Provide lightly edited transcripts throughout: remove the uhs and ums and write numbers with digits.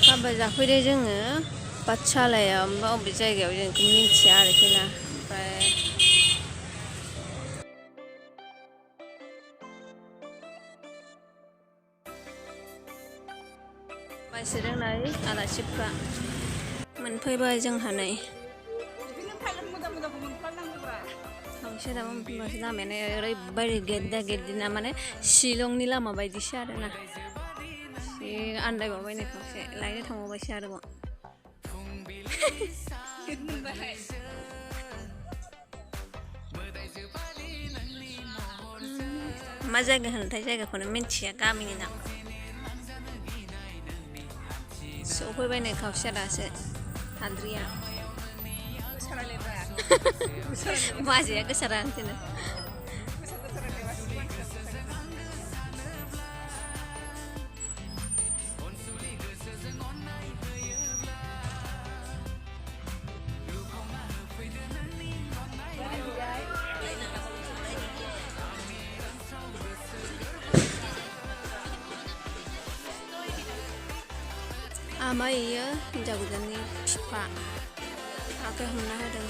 हाबा जाफैदों जोङो पाठसालायाव ओमफ्राय अबे जायगायाव जों बेखौ मिन्थिया आरोखि ना। ओमफ्राय मानसि रोंनाय आलासिफ्रा मोनफैबाय जोंहा नै। मोनफ्लांनांगौब्रा लामायानो ओरैबायदि गेददा गेददिना माने शिलंनि लामा बायदिसो आरोना। एसे आन्दायबावबाय नै खावसे लायनो थांबावबायसो आरोबाव। मा जायगा होनोथाय जायगाखौनो मिन्थिया गामिनि नाम। सफैबाय नै खावसेया दासो हाद्रिया। बाजैया गोसा रागासैनो। आमाय इयो हिन्जाव गोदाननि बिफा आखाइ हमना होदों।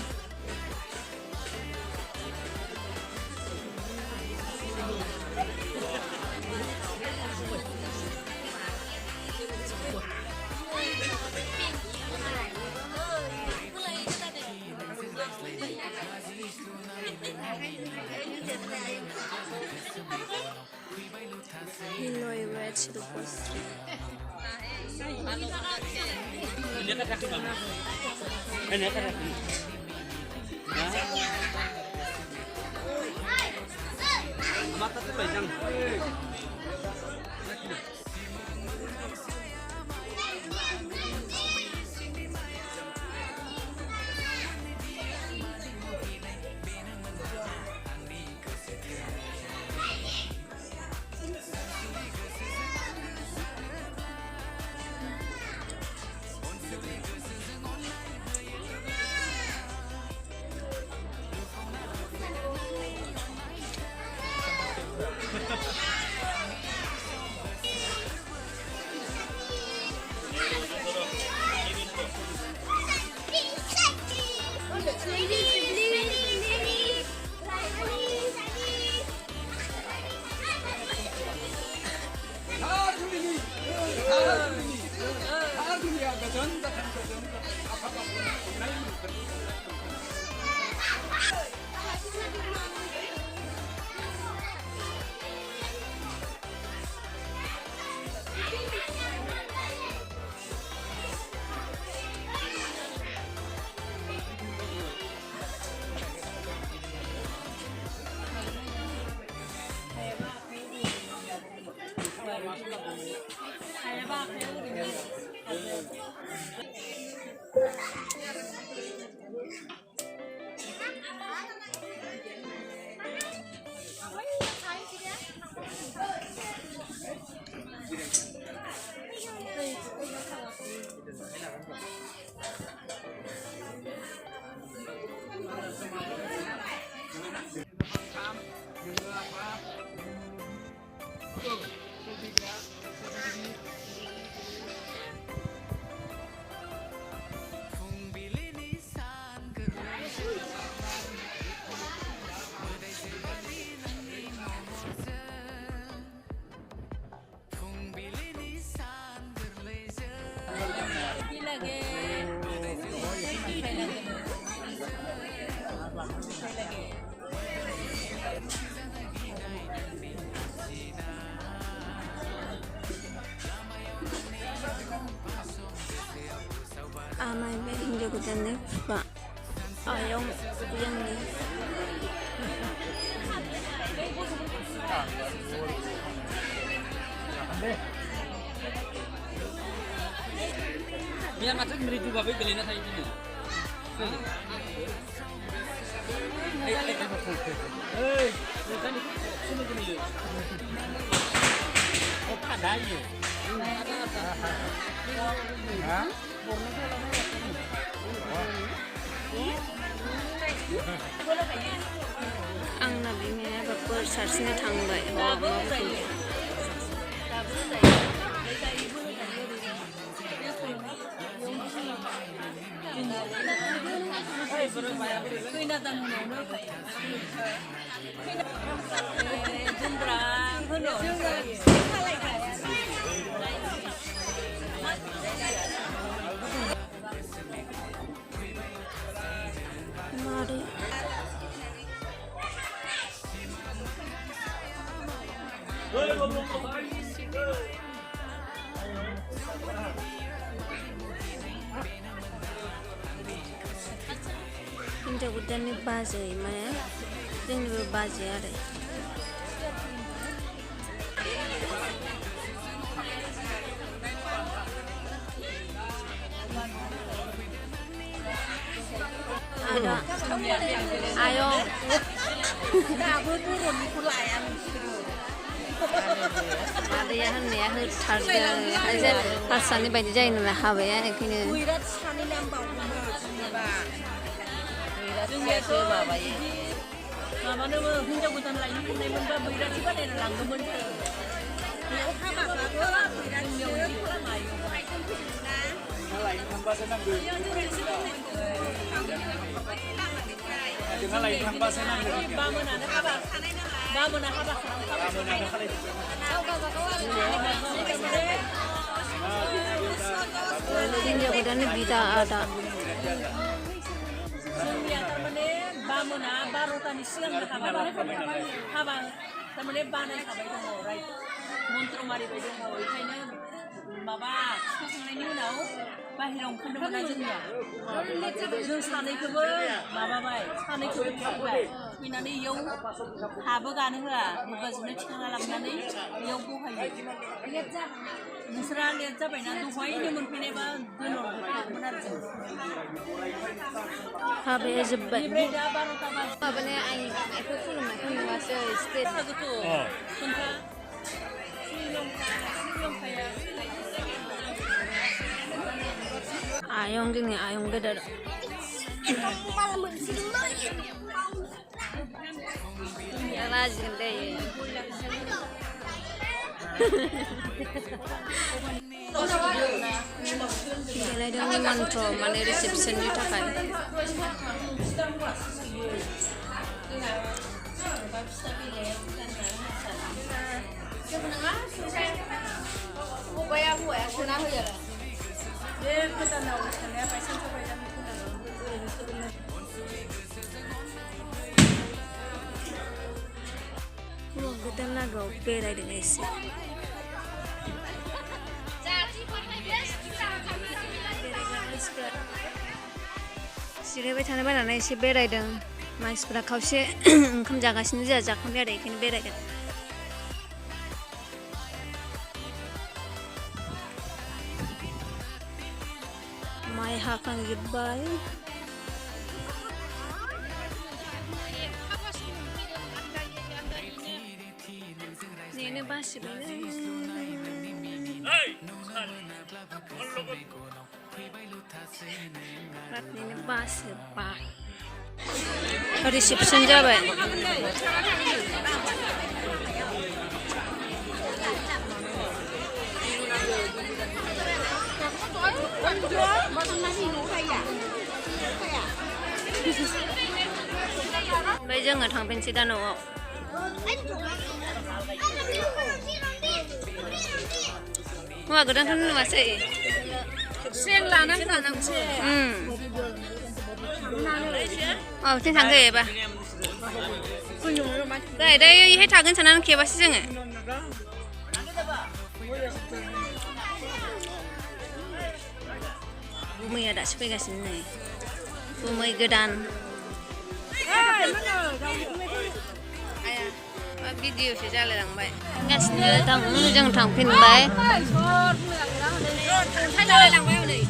Hanoi Red Silvestre. Amai be hinjaw godaanni bifa ayong जोंनि Biar macam meridu babe gelina saya ini. Hei, bukan itu sini gini. Oh, ada ya. Hah? आंना बिमाया बोर सारस्रिनो थांबाय माबाफोर Mari. Hinja gudani baje mana? Jangan baje ada. Ada. Ayong. Ada ya kan ya harga aja pasangnya baju jain lah hawa ya kini. Dengan lain tanpa senang Hinja gudani bida ada. Bamuna barotani siang haba tamane banai habai dङ right मन्त्र मारिबाय दङ ओंखायनो माबा खाखांनायनि उनाव बाहेरायाव ओंखारनो मोना जोंनिया जों सानैखौबो माबाबाय सानैखौबो थुबाय थुइनानै इयाव हाबो गानो होआ मुगाजोंनो थिखांना लाबोनानै इयाव बहायो नोंसोरा लेट जाबायना दहायनो मोनफैनायबा दोनहरगौमोन आरो जों Habis jebak. ओमफ्राय दा 12ता बाजि Apa ni ayah aku खुलुमनायखौ नुवासै state. खोन्था श्रीलंकाया Ayong gini ayong gedar. Ya lazim deh. Kailan yung mantra mana reception ni takay. Wah, kita nagaw pera dengan isi. जिरायबाय थानो बानानै एसे बेरायदों मानसिफ्रा खावसे ओंखाम जागासिनो जोंहा जाखांबाय आरो बेखायनो बेरायदों माइ हाखांजोब्बाय नेनो बासिबायलै Ratni basi pak. Reception jabat. Bây giờ người thằng bên chị đã nổ không? Ngoài cái đó thân mà sẽ Siang là nó nằm xe. Trên thằng ghế bà. Đây đây hết thằng cái thằng kia bà sẽ nghe. Bumi ada sampai ke sini. Bumi gedan. Video sẽ ra lại đằng vậy. Nghe xin nhớ thằng dân thằng pin bé. Thay lại đằng vậy này.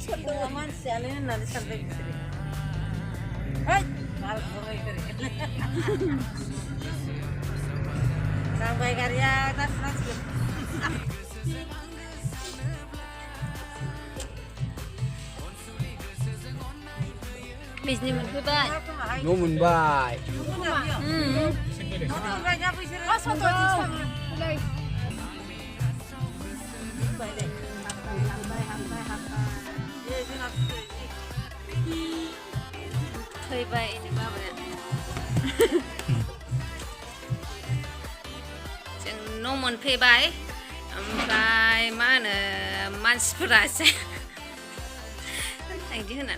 Semua manusia ini nanti sampai di sini. Hei, malas mulai kiri. Sampai karya tas nasib. Bisnis mình cứ vậy. Nó mình bài. Thôi vậy thì bao vậy. Chẳng nó muốn phê bài. Bài mà là man sprase. Anh chứ hả?